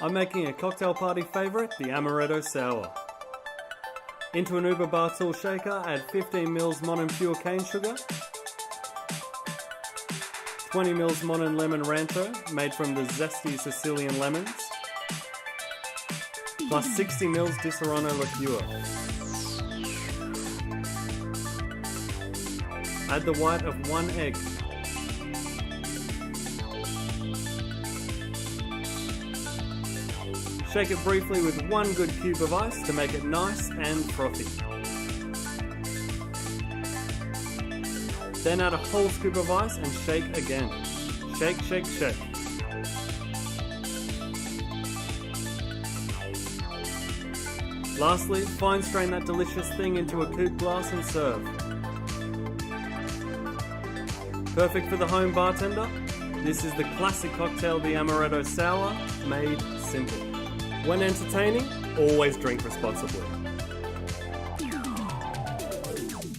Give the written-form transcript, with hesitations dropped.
I'm making a cocktail party favourite, the Amaretto Sour. Into an Überbartools shaker, add 15 ml MONIN pure cane sugar, 20 ml MONIN lemon Rantcho, made from the zesty Sicilian lemons, plus 60 ml Amaretto Liqueur. Add the white of 1 egg. Shake it briefly with 1 good cube of ice to make it nice and frothy. Then add a whole scoop of ice and shake again. Shake, shake, shake. Lastly, fine strain that delicious thing into a coupe glass and serve. Perfect for the home bartender? This is the classic cocktail, the Amaretto Sour, made simple. When entertaining, always drink responsibly.